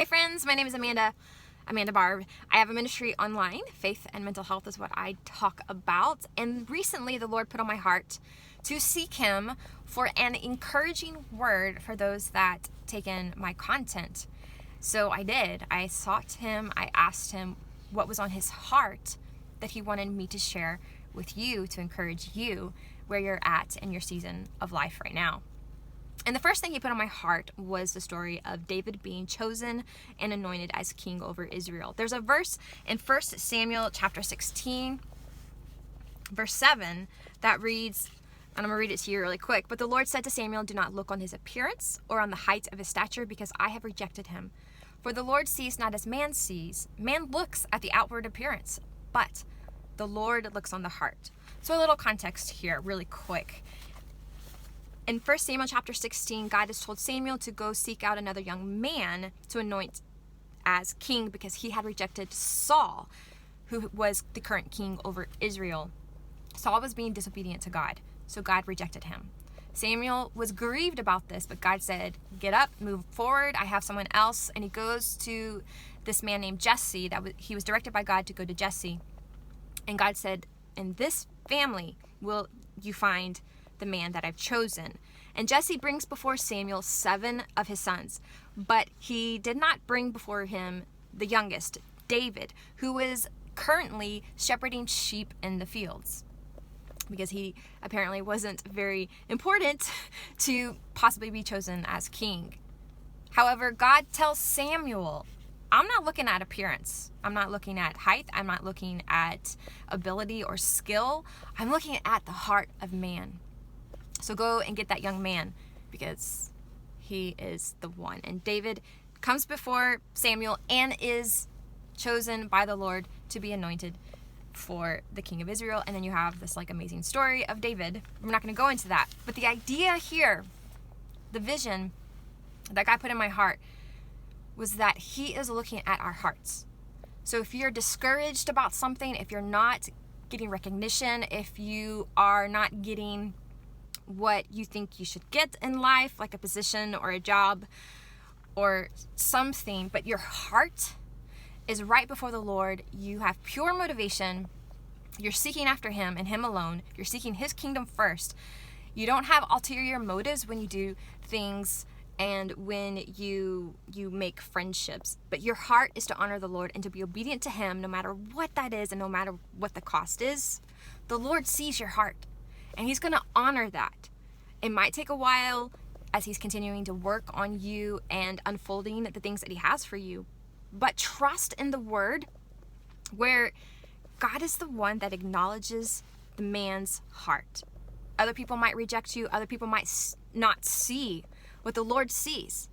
Hey friends, my name is Amanda Barb. I have a ministry online. Faith and mental health is what I talk about. And recently the Lord put on my heart to seek Him for an encouraging word for those that take in my content. So I did. I sought Him. I asked Him what was on His heart that He wanted me to share with you to encourage you where you're at in your season of life right now. And the first thing He put on my heart was the story of David being chosen and anointed as king over Israel. There's a verse in 1 Samuel chapter 16, verse 7, that reads, and I'm going to read it to you really quick. But the Lord said to Samuel, "Do not look on his appearance or on the height of his stature, because I have rejected him. For the Lord sees not as man sees. Man looks at the outward appearance, but the Lord looks on the heart." So a little context here really quick. In 1 Samuel chapter 16, God has told Samuel to go seek out another young man to anoint as king because he had rejected Saul, who was the current king over Israel. Saul was being disobedient to God, so God rejected him. Samuel was grieved about this, but God said, "Get up, move forward. I have someone else." And he goes to this man named Jesse. He was directed by God to go to Jesse. And God said, "In this family will you find the man that I've chosen." And Jesse brings before Samuel 7 of his sons, but he did not bring before him the youngest, David, who was currently shepherding sheep in the fields, because he apparently wasn't very important to possibly be chosen as king. However, God tells Samuel, "I'm not looking at appearance. I'm not looking at height. I'm not looking at ability or skill. I'm looking at the heart of man. So go and get that young man, because he is the one." And David comes before Samuel and is chosen by the Lord to be anointed for the king of Israel. And then you have this amazing story of David. We're not going to go into that. But the idea here, the vision that God put in my heart, was that He is looking at our hearts. So if you're discouraged about something, if you're not getting recognition, if you are not getting what you think you should get in life, like a position or a job or something, but your heart is right before the Lord, you have pure motivation, you're seeking after Him and Him alone, you're seeking His kingdom first, you don't have ulterior motives when you do things and when you make friendships, but your heart is to honor the Lord and to be obedient to Him no matter what that is and no matter what the cost is. The Lord sees your heart, and He's going to honor that. It might take a while as He's continuing to work on you and unfolding the things that He has for you. But trust in the Word, where God is the one that acknowledges the man's heart. Other people might reject you. Other people might not see what the Lord sees.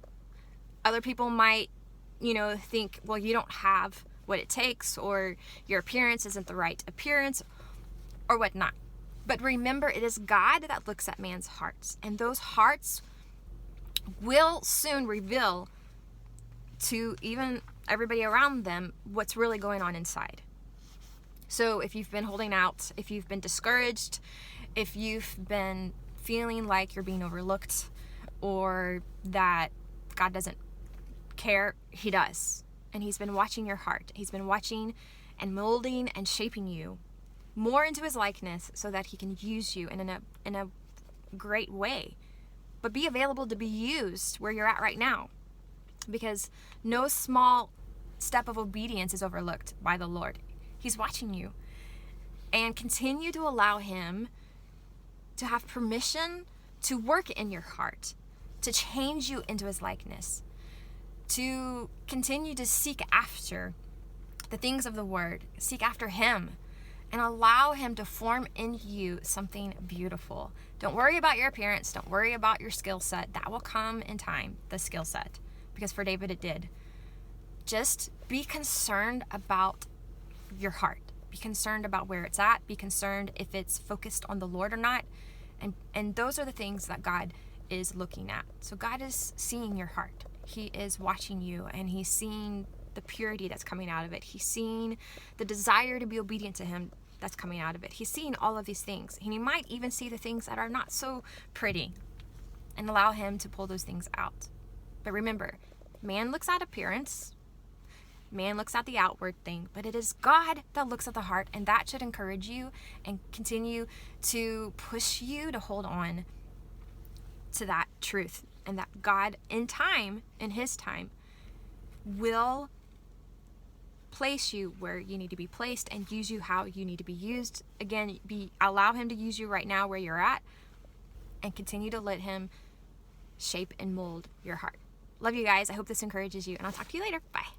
Other people might, think, well, you don't have what it takes, or your appearance isn't the right appearance, or whatnot. But remember, it is God that looks at man's hearts, and those hearts will soon reveal to even everybody around them what's really going on inside. So if you've been holding out, if you've been discouraged, if you've been feeling like you're being overlooked, or that God doesn't care, He does. And He's been watching your heart. He's been watching and molding and shaping you more into His likeness so that He can use you in a great way. But be available to be used where you're at right now, because no small step of obedience is overlooked by the Lord. He's watching you. And continue to allow Him to have permission to work in your heart, to change you into His likeness, to continue to seek after the things of the Word, seek after Him, and allow Him to form in you something beautiful. Don't worry about your appearance. Don't worry about your skill set. That will come in time, the skill set, because for David it did. Just be concerned about your heart. Be concerned about where it's at. Be concerned if it's focused on the Lord or not. And those are the things that God is looking at. So God is seeing your heart. He is watching you, and He's seeing the purity that's coming out of it. He's seeing the desire to be obedient to Him that's coming out of it. He's seeing all of these things. And He might even see the things that are not so pretty and allow Him to pull those things out. But remember, Man looks at appearance, man looks at the outward thing, but it is God that looks at the heart, and that should encourage you and continue to push you to hold on to that truth, and that God in his time, will place you where you need to be placed and use you how you need to be used. Again, allow him to use you right now where you're at, and continue to let him shape and mold your heart. Love you guys. I hope this encourages you, and I'll talk to you later. Bye.